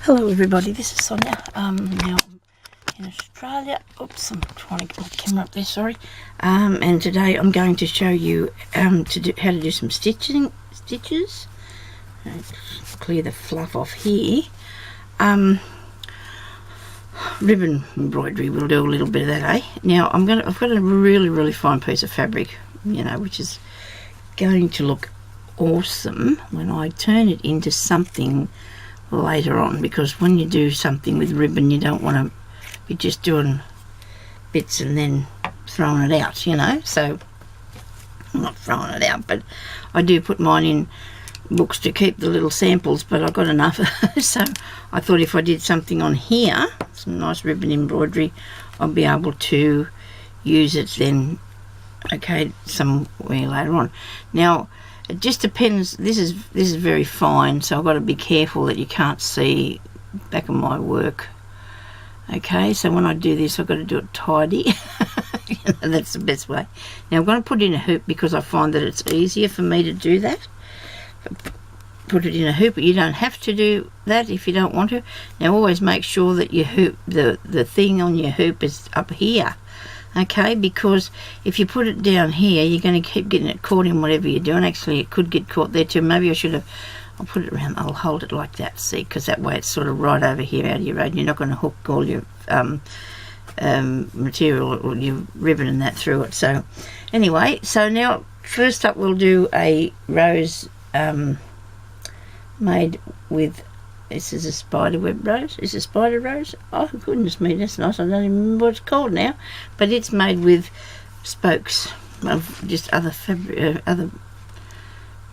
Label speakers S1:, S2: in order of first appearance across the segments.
S1: Hello everybody, this is Sonya. Now I'm in Australia. Oops, I'm trying to get my camera up there, sorry. And today I'm going to show you how to do some stitches. Clear the fluff off here. Ribbon embroidery, we'll do a little bit of that, eh? Now I've got a really fine piece of fabric, which is going to look awesome when I turn it into something later on, because when you do something with ribbon you don't want to be just doing bits and then throwing it out, so I'm not throwing it out, but I do put mine in books to keep the little samples, but I've got enough so I thought if I did something on here, some nice ribbon embroidery, I'll be able to use it then, okay, somewhere later on. Now it just depends. This is very fine, so I've got to be careful that you can't see back of my work. Okay, so when I do this I've got to do it tidy. That's the best way. Now I'm going to put it in a hoop because I find that it's easier for me to do that. Put it in a hoop, but you don't have to do that if you don't want to. Now always make sure that your hoop, the thing on your hoop is up here. Okay, because if you put it down here you're going to keep getting it caught in whatever you're doing. Actually it could get caught there too. Maybe I'll put it around, I'll hold it like that, see, because that way it's sort of right over here out of your road. You're not going to hook all your material or your ribbon and that through it. So anyway, so now first up we'll do a rose made with, this is a spider web rose. Is a spider rose? Oh goodness me, that's nice. I don't even remember what it's called now, but it's made with spokes of just other fabric, other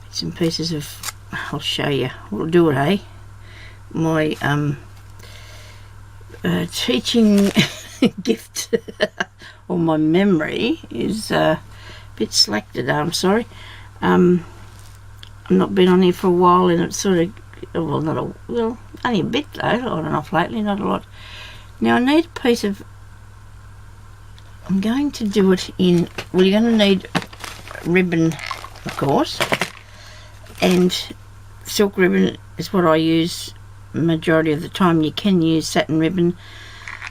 S1: bits and pieces of. I'll show you. We'll do it, eh? My teaching gift or my memory is a bit slack today. I'm sorry. I've not been on here for a while, and it's sort of, well, only a bit though, on and off lately, not a lot. Now I need a piece of, I'm going to do it in, well, you're going to need ribbon, of course, and silk ribbon is what I use majority of the time. You can use satin ribbon,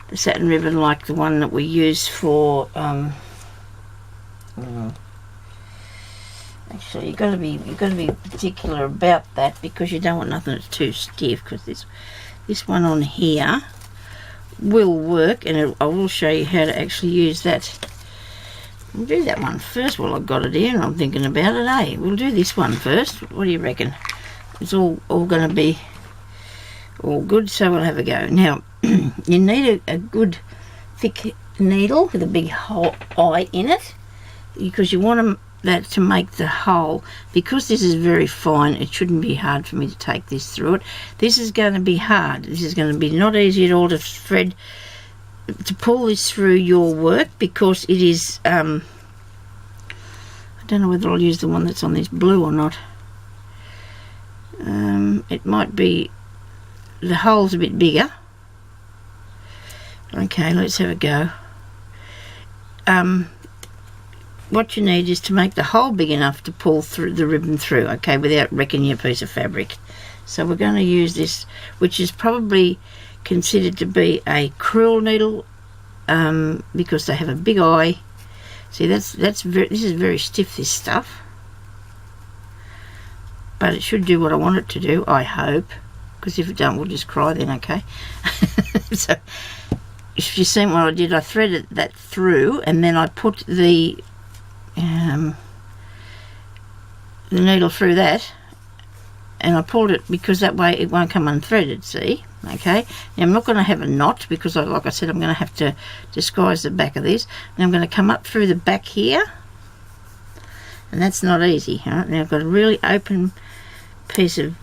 S1: the satin ribbon like the one that we use for, actually you've got to be particular about that, because you don't want nothing that's too stiff, because this one on here will work, and I will show you how to actually use that. We'll do that one first while I've got it here and I'm thinking about it, eh? We'll do this one first. What do you reckon? It's all going to be all good, so we'll have a go. Now you need a good thick needle with a big hole eye in it, because you want that to make the hole. Because this is very fine, it shouldn't be hard for me to take this through it. This is going to be hard. This is going to be not easy at all to thread, to pull this through your work, because it is I don't know whether I'll use the one that's on this blue or not. It might be, the hole's a bit bigger. Okay, let's have a go. What you need is to make the hole big enough to pull through the ribbon through, okay, without wrecking your piece of fabric. So we're going to use this, which is probably considered to be a crewel needle, because they have a big eye. See, this is very stiff, this stuff, but it should do what I want it to do, I hope, because if it don't we'll just cry then, okay? So if you've seen what I did, I threaded that through, and then I put the needle through that, and I pulled it, because that way it won't come unthreaded, see? Okay, now I'm not going to have a knot, because like I said, I'm going to have to disguise the back of this, and I'm going to come up through the back here, and that's not easy. Right? Now I've got a really open piece of,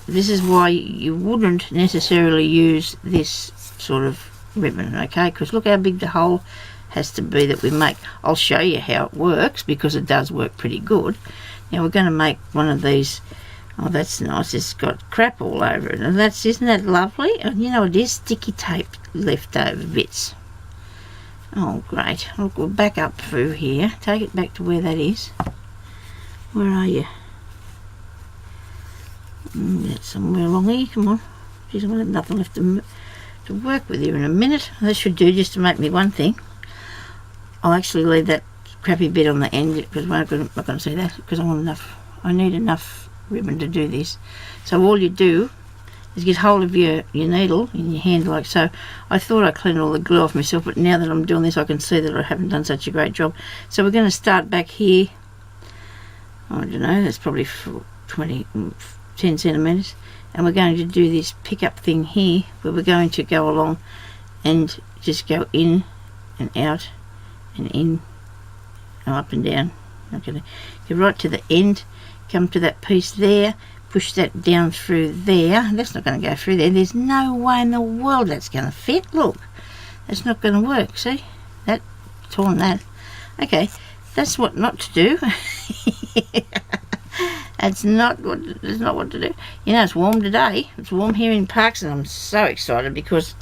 S1: this is why you wouldn't necessarily use this sort of ribbon, okay, because look how big the hole has to be that we make. I'll show you how it works, because it does work pretty good. Now we're going to make one of these. Oh, that's nice. It's got crap all over it, and isn't that lovely? And it is sticky tape leftover bits. Oh great. Look, we'll back up through here, take it back to where that is. Where are you? That's somewhere along here, come on. Geez, I'm going to have nothing left to work with here in a minute. That should do just to make me one thing. I'll actually leave that crappy bit on the end because I'm not going to see that because I need enough ribbon to do this. So all you do is get hold of your needle in your hand like so. I thought I cleaned all the glue off myself, but now that I'm doing this I can see that I haven't done such a great job. So we're going to start back here. I don't know, that's probably 10 centimetres, and we're going to do this pickup thing here where we're going to go along and just go in and out and in and up and down. I'm going to get right to the end, come to that piece there, push that down through there. That's not going to go through there. There's no way in the world that's going to fit. Look, that's not going to work. See that? Torn that. Okay, that's what not to do. That's not what to do. You know, it's warm today. It's warm here in Parks, and I'm so excited because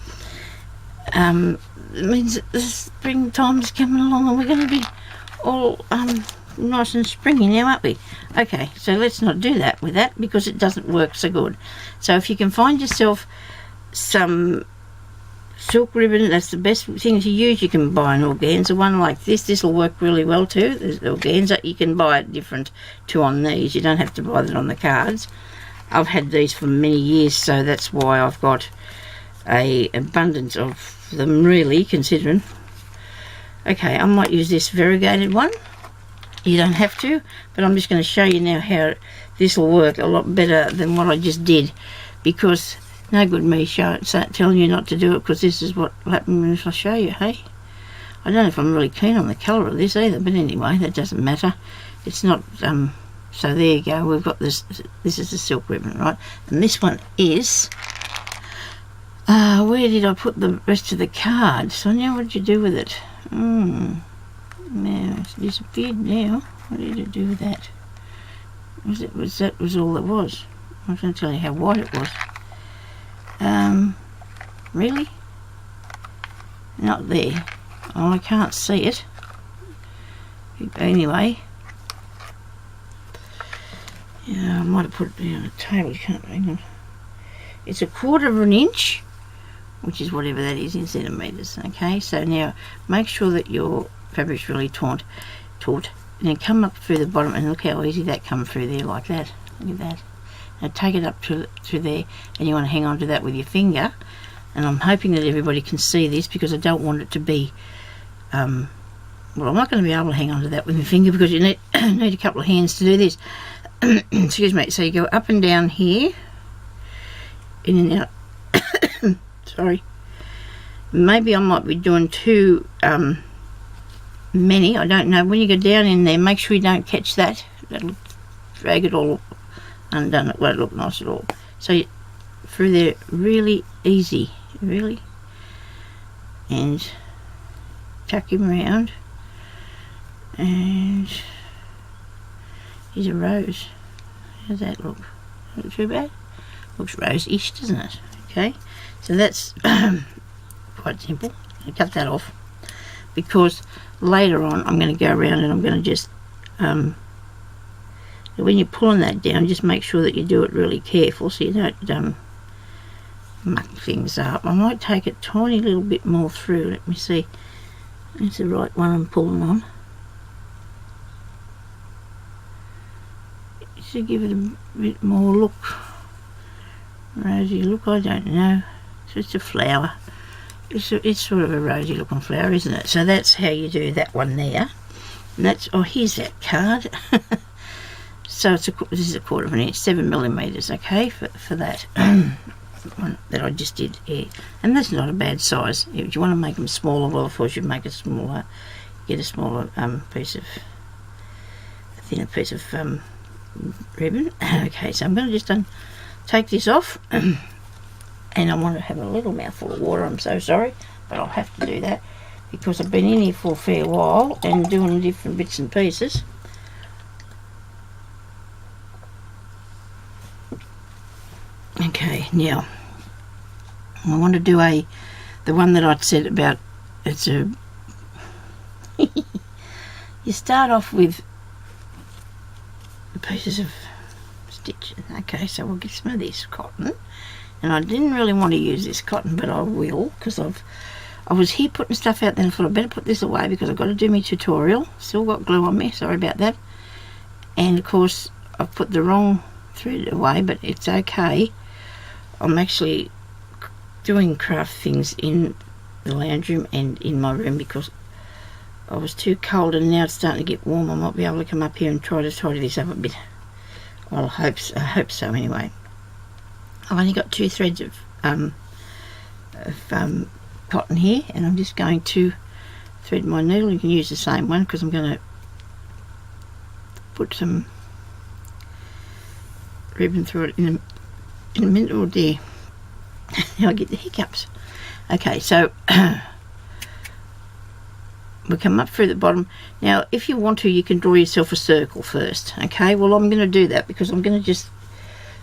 S1: it means the springtime's coming along, and we're going to be all nice and springy now, aren't we? Okay, so let's not do that with that because it doesn't work so good. So if you can find yourself some silk ribbon, that's the best thing to use. You can buy an organza one like this. This will work really well too. There's the organza. You can buy it different to on these. You don't have to buy that on the cards. I've had these for many years, so that's why I've got a abundance of them, really, considering. Okay, I might use this variegated one. You don't have to, but I'm just going to show you now how this will work a lot better than what I just did, because no good me telling you not to do it, because this is what will happen if I show you, hey? I don't know if I'm really keen on the colour of this either, but anyway, that doesn't matter. It's not, so there you go, we've got this is the silk ribbon, right? And this one is, where did I put the rest of the card? Sonia, what did you do with it? Now it's disappeared now. What did it do with that? That was all it was. I was going to tell you how white it was. Really? Not there. Oh, I can't see it. Anyway. Yeah, I might have put it on the table. Hang on. It's 1/4 of an inch, which is whatever that is in centimetres. Okay, so now make sure that your fabric's really taut. And then come up through the bottom, and look how easy that comes through there like that. Look at that. Now take it up to there, and you want to hang on to that with your finger. And I'm hoping that everybody can see this, because I don't want it to be, well, I'm not going to be able to hang on to that with my finger, because you need a couple of hands to do this. Excuse me. So you go up and down here, in and out. Sorry. Maybe I might be doing too many, I don't know. When you go down in there, make sure you don't catch that. That'll drag it all undone. It won't look nice at all. So through there, really easy, really, and tuck him around. And here's a rose. How's that look? Not too bad. Looks rose-ish, doesn't it? Okay, so that's quite simple. I'll cut that off, because later on I'm going to go around and I'm going to just when you're pulling that down, just make sure that you do it really careful so you don't muck things up. I might take a tiny little bit more through. Let me see. It's the right one I'm pulling on. To give it a bit more look, rosy look, I don't know. It's just a flower. It's sort of a rosy looking flower, isn't it? So that's how you do that one there. And that's, oh, here's that card. So this is 1/4 of an inch, 7 millimeters, okay, for that one that I just did here. And that's not a bad size. If you want to make them smaller, well, of course you make it smaller. Get a smaller thinner piece of ribbon. Okay, so I'm going to just take this off. And I want to have a little mouthful of water. I'm so sorry, but I'll have to do that because I've been in here for a fair while and doing different bits and pieces. Okay, now I want to do the one that I said about. It's a you start off with pieces of stitch. Okay, so we'll get some of this cotton, and and I didn't really want to use this cotton, but I will, because I was here putting stuff out, then I thought I better put this away because I've got to do my tutorial. Still got glue on me, sorry about that. And of course I've put the wrong thread away, but it's okay. I'm actually doing craft things in the lounge room and in my room because I was too cold, and now it's starting to get warm. I might be able to come up here and try to tidy this up a bit. Well, I hope so anyway. I've only got 2 threads of cotton here, and I'm just going to thread my needle. You can use the same one because I'm going to put some ribbon through it in a minute. Oh dear, now I get the hiccups. Okay, so we'll come up through the bottom. Now if you want to, you can draw yourself a circle first. Okay, well I'm going to do that because I'm going to just,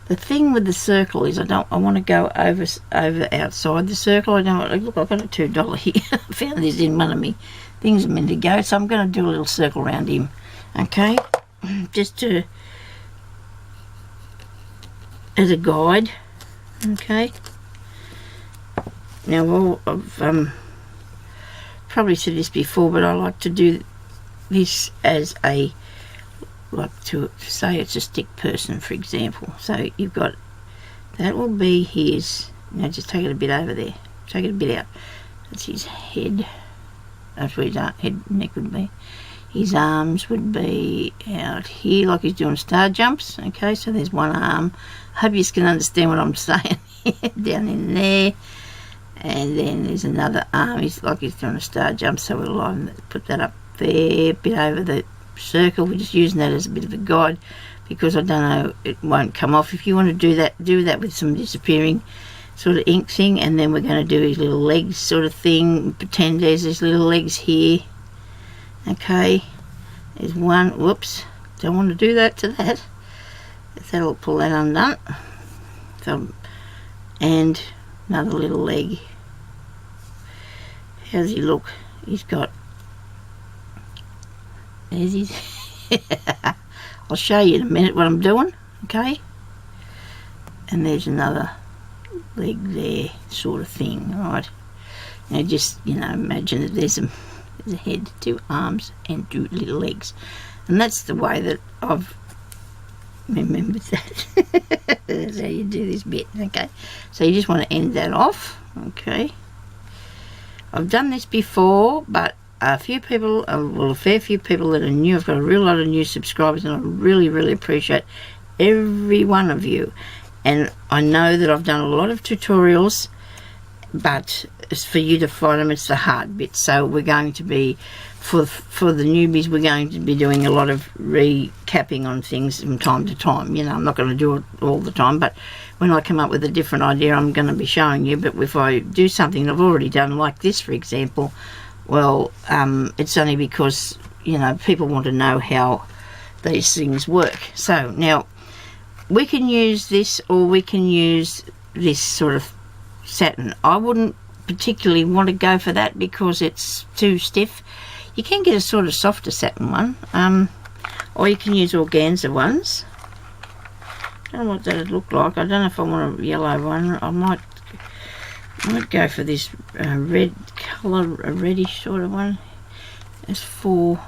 S1: the thing with the circle is I want to go over outside the circle. I don't look, I've got a $2 here. I found this in one of me things a minute ago, so I'm going to do a little circle around him. Okay, just to as a guide. Okay, now I've probably said this before, but I like to do this as a, like to say it's a stick person, for example. So you've got, that will be his, now just take it a bit over there, take it a bit out, that's his head, that's where his head, neck would be. His arms would be out here like he's doing star jumps. Okay, so there's one arm. I hope you can understand what I'm saying. Down in there, and then there's another arm. He's like he's doing a star jump, so we'll put that up there, a bit over the circle. We're just using that as a bit of a guide because I don't know, it won't come off. If you want to do that with some disappearing sort of ink thing, and then we're going to do his little legs sort of thing. Pretend there's his little legs here. Okay, there's one. Whoops, don't want to do that to that. That'll pull that undone. So, and another little leg. How's he look? He's got, there's his I'll show you in a minute what I'm doing. Okay, and there's another leg there, sort of thing. Right, now just, you know, imagine that there's a head, 2 arms and 2 little legs, and that's the way that I've remembered that. That's how you do this bit. Okay, so you just want to end that off. Okay, I've done this before, but a few people, well, a fair few people that are new. I've got a real lot of new subscribers, and I really appreciate every one of you. And I know that I've done a lot of tutorials, but it's for you to find them, it's the hard bit. So we're going to be, for the newbies, we're going to be doing a lot of recapping on things from time to time. You know, I'm not going to do it all the time, but when I come up with a different idea, I'm going to be showing you. But if I do something I've already done, like this, for example, well, it's only because, you know, people want to know how these things work. So now we can use this, or we can use this sort of satin. I wouldn't particularly want to go for that because it's too stiff. You can get a sort of softer satin one, or you can use organza ones. I don't know what that would look like. I don't know if I want a yellow one. I might go for this red colour, a reddish sort of one. It's 4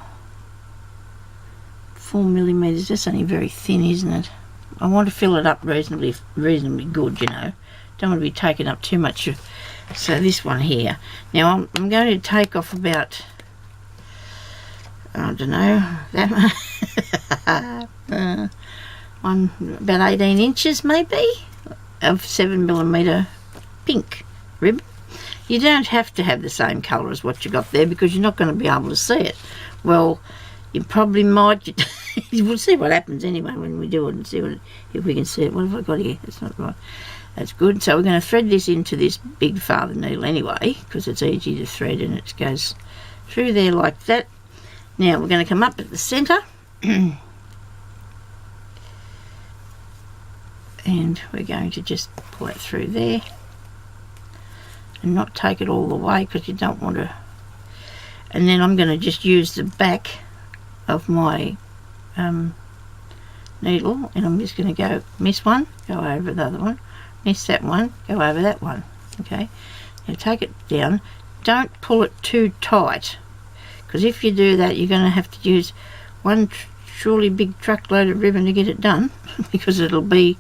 S1: millimeters. That's only very thin, isn't it? I want to fill it up reasonably good, you know. Don't want to be taking up too much. So this one here. Now I'm going to take off about, I don't know, that one, about 18 inches maybe of 7mm pink ribbon. You don't have to have the same colour as what you got there because you're not going to be able to see it. Well, you probably might. We'll see what happens anyway when we do it, and see if we can see it. What have I got here? That's not right. That's good. So we're going to thread this into this big father needle anyway because it's easy to thread, and it goes through there like that. Now we're going to come up at the centre and we're going to just pull it through there and not take it all the way because you don't want to. And then I'm going to just use the back of my needle, and I'm just going to go miss one, go over the other one, miss that one, go over that one. Okay, now take it down. Don't pull it too tight, because if you do that you're going to have to use one surely big truckload of ribbon to get it done because it'll be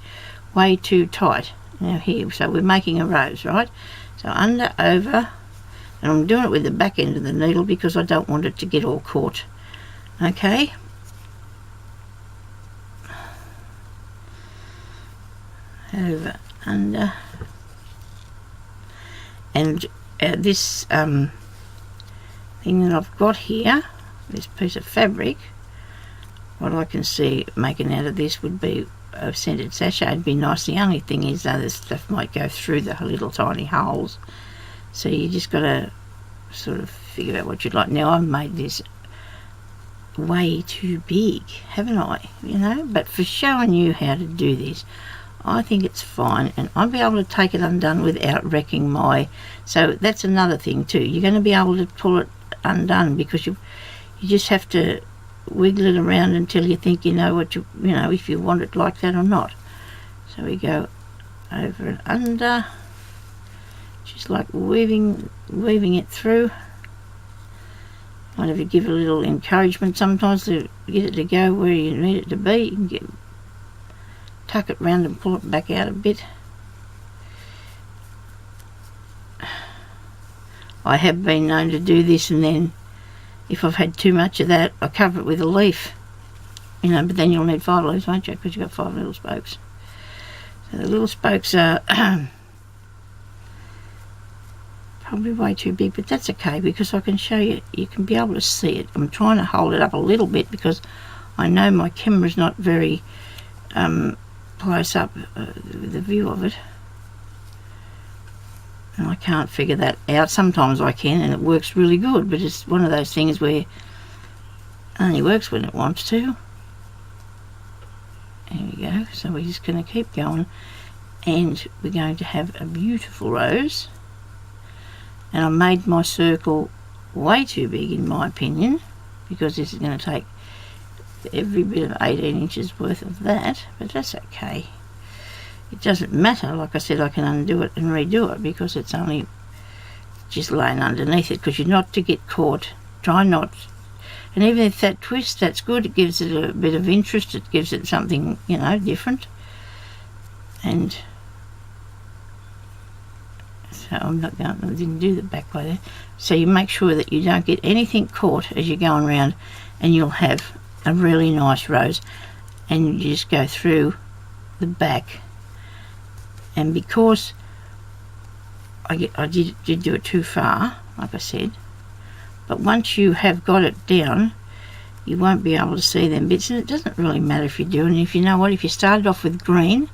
S1: way too tight. Now here, so we're making a rose, right? So under, over, and I'm doing it with the back end of the needle because I don't want it to get all caught. Okay, over, under, and this thing that I've got here, this piece of fabric, what I can see making out of this would be a scented sachet. It'd be nice. The only thing is though, this stuff might go through the little tiny holes, so you just got to sort of figure out what you'd like. Now I've made this way too big, haven't I? You know, but for showing you how to do this, I think it's fine, and I'll be able to take it undone without wrecking my. So that's another thing too. You're going to be able to pull it undone because you just have to wiggle it around until you think you know what you know, if you want it like that or not. So we go over and under, just like weaving it through. Might have to give it a little encouragement sometimes to get it to go where you need it to be. You can tuck it round and pull it back out a bit. I have been known to do this, and then if I've had too much of that, I cover it with a leaf, you know, but then you'll need 5 leaves, won't you, because you've got 5 little spokes. So the little spokes are probably way too big, but that's okay because I can show you, you can be able to see it. I'm trying to hold it up a little bit because I know my camera's not very close up with the view of it. And I can't figure that out. Sometimes I can, and it works really good, but it's one of those things where it only works when it wants to. There we go. So we're just going to keep going, and we're going to have a beautiful rose. And I made my circle way too big in my opinion, because this is going to take every bit of 18 inches worth of that, but that's okay. It doesn't matter, like I said, I can undo it and redo it because it's only just laying underneath it, because you're not to get caught. Try not. And even if that twists, that's good. It gives it a bit of interest. It gives it something, you know, different. And so I'm not going, I didn't do the back way there. So you make sure that you don't get anything caught as you're going around, and you'll have a really nice rose. And you just go through the back. And because I did do it too far, like I said, but once you have got it down, you won't be able to see them bits, and it doesn't really matter if you do. And if you know what, if you started off with green,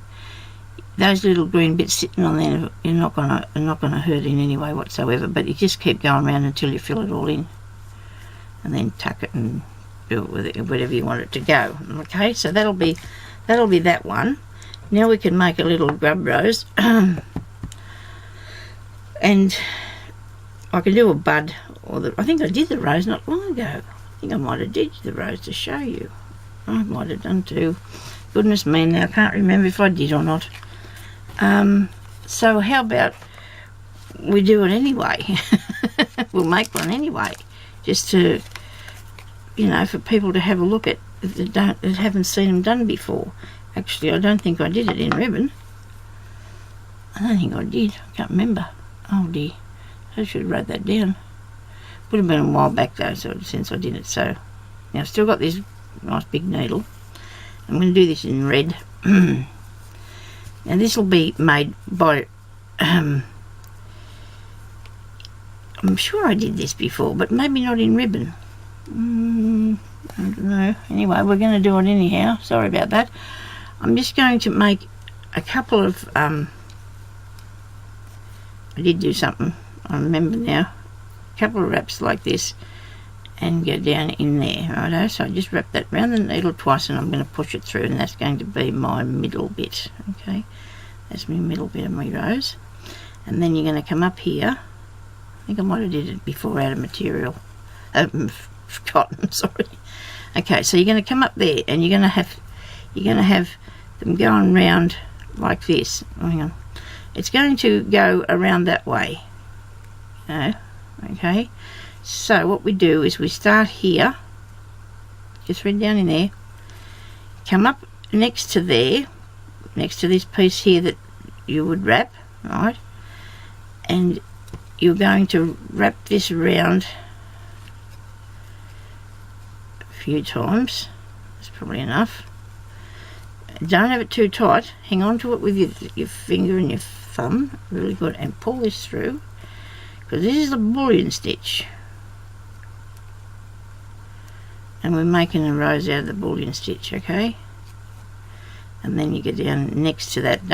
S1: those little green bits sitting on there are not gonna hurt in any way whatsoever. But you just keep going around until you fill it all in, and then tuck it and do it with it, whatever you want it to go. Okay, so that'll be that one. Now we can make a little grub rose, and I can do a bud, or I think I did the rose not long ago. I think I might have did the rose to show you. I might have done too. Goodness me, now I can't remember if I did or not. So how about we do it anyway? We'll make one anyway, just to, you know, for people to have a look at if they haven't seen them done before. Actually, I don't think I did it in ribbon. I don't think I did. I can't remember. Oh dear. I should have wrote that down. Would have been a while back though, since I did it. So now I've still got this nice big needle. I'm going to do this in red. Now this will be made by... I'm sure I did this before, but maybe not in ribbon. I don't know. Anyway, we're going to do it anyhow. Sorry about that. I'm just going to make a couple of... I did do something, I remember now. A couple of wraps like this and go down in there, righto? So I just wrap that round the needle twice, and I'm going to push it through, and that's going to be my middle bit, okay? That's my middle bit of my rose. And then you're going to come up here. I think I might have did it before out of material. Cotton, sorry. Okay, so you're going to come up there, and you're going to have them going round like this. Oh, hang on. it's going to go around that way. Okay, so what we do is we start here, just thread down in there, come up next to there, next to this piece here that you would wrap, right, and you're going to wrap this around a few times. That's probably enough. Don't have it too tight. Hang on to it with your finger and your thumb really good, and pull this through, because this is the bullion stitch, and we're making a rose out of the bullion stitch. Okay, and then you get down next to that.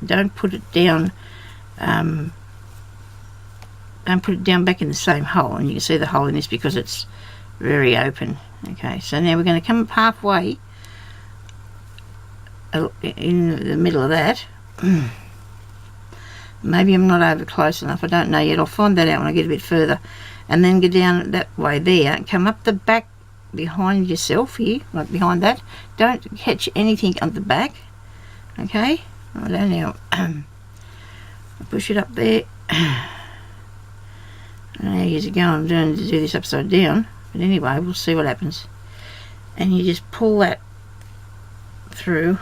S1: Don't put it down. Don't put it down back in the same hole, and you can see the hole in this because it's very open. Okay, so now we're going to come up halfway in the middle of that. Maybe I'm not over close enough, I don't know yet. I'll find that out when I get a bit further. And then go down that way there and come up the back behind yourself here, like behind that. Don't catch anything at the back. Okay, I don't know. Push it up there. Now years ago I'm doing to do this upside down, but anyway, we'll see what happens. And you just pull that through.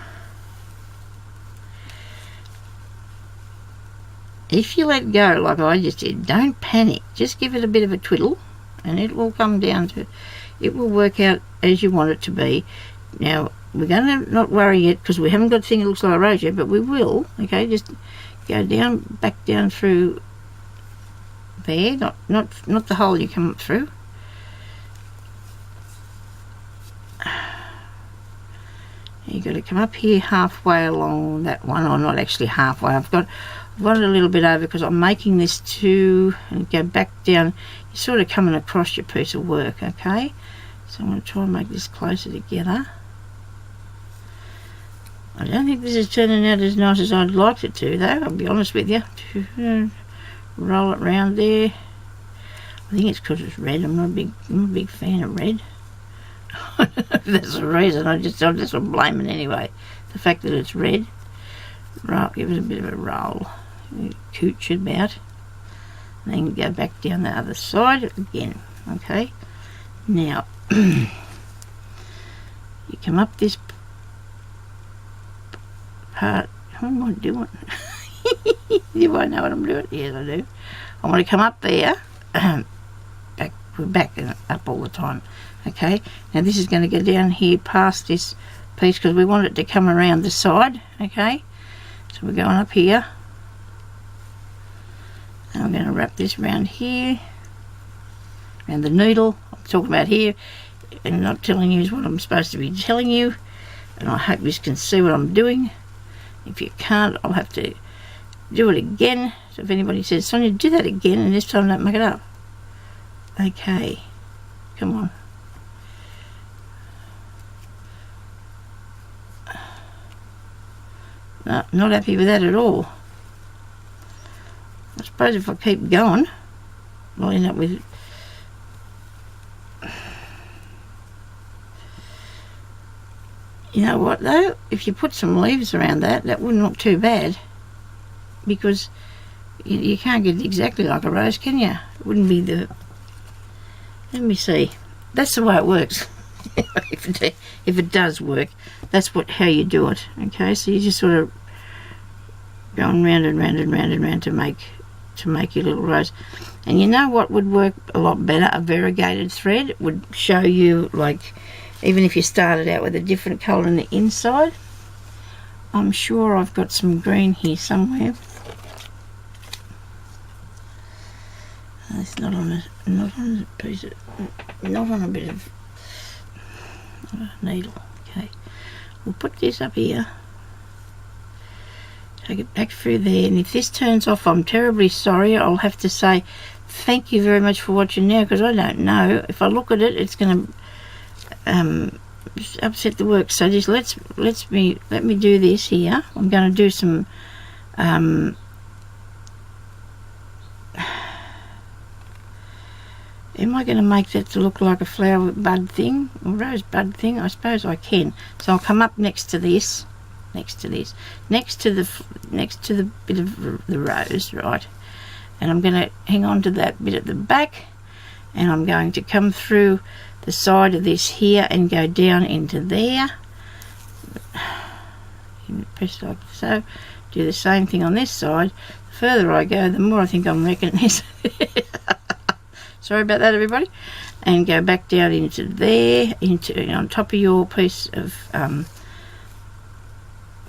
S1: If you let go like I just did, don't panic, just give it a bit of a twiddle and it will come down to, it will work out as you want it to be. Now we're going to not worry yet because we haven't got a thing that looks like a rose yet, but we will. Okay, just go down, back down through there, not the hole you come up through. You've got to come up here halfway along that one, or not actually halfway. I've got it a little bit over because I'm making this two, and go back down. You're sort of coming across your piece of work. Okay, so I'm going to try and make this closer together. I don't think this is turning out as nice as I'd like it to, though, I'll be honest with you. Roll it round there. I think it's because it's red. I'm not a big fan of red. I don't know if that's the reason. I just blame it anyway. The fact that it's red. Right, give it a bit of a roll. Cooch it about. And then go back down the other side again. Okay. Now, you come up this part. What am I doing? Do I know what I'm doing? Yes, I do. I want to come up there. We're back and up all the time. Okay, now this is going to go down here past this piece because we want it to come around the side. Okay, so we're going up here, and I'm going to wrap this around here, around the needle. I'm talking about here, and not telling you is what I'm supposed to be telling you, and I hope you can see what I'm doing. If you can't, I'll have to do it again. So if anybody says, Sonia, do that again, and this time don't make it up. Okay, come on. No, not happy with that at all. I suppose if I keep going, I'll end up with... You know what though? If you put some leaves around that, that wouldn't look too bad. Because you can't get it exactly like a rose, can you? It wouldn't be the... Let me see. That's the way it works. If it does work, that's how you do it. Okay, so you just sort of going round and round and round and round to make your little rose. And you know what would work a lot better? A variegated thread. It would show you, like, even if you started out with a different colour on the inside. I'm sure I've got some green here somewhere. It's not on a piece of, not on a bit of needle. Okay, we'll put this up here, take it back through there, and if this turns off, I'm terribly sorry. I'll have to say thank you very much for watching now, because I don't know if I look at it, it's going to upset the work. So just let me do this here. I'm going to do some am I going to make that to look like a flower bud thing, or rose bud thing? I suppose I can. So I'll come up next to this, next to this, next to the bit of the rose, right? And I'm going to hang on to that bit at the back, and I'm going to come through the side of this here and go down into there. Press like so. Do the same thing on this side. The further I go, the more I think I'm wrecking this. Sorry about that, everybody. And go back down into there, on top of your piece of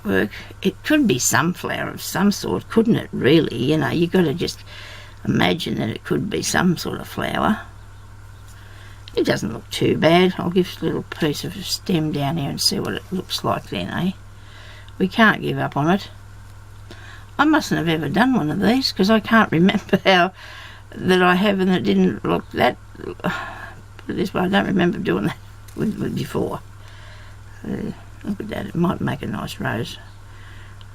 S1: work. It could be sunflower of some sort, couldn't it, really? You know, you've got to just imagine that it could be some sort of flower. It doesn't look too bad. I'll give a little piece of stem down here and see what it looks like then, eh? We can't give up on it. I mustn't have ever done one of these, because I can't remember how that I have and it didn't look that. Put it this way, I don't remember doing that with before. Look at that, it might make a nice rose,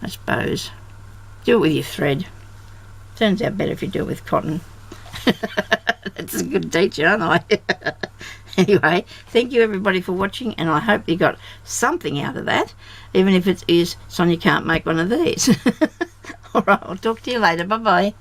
S1: I suppose. Do it with your thread. Turns out better if you do it with cotton. That's a good teacher, aren't I? Anyway, thank you everybody for watching, and I hope you got something out of that, even if it is Sonya can't make one of these. Alright, I'll talk to you later. Bye-bye.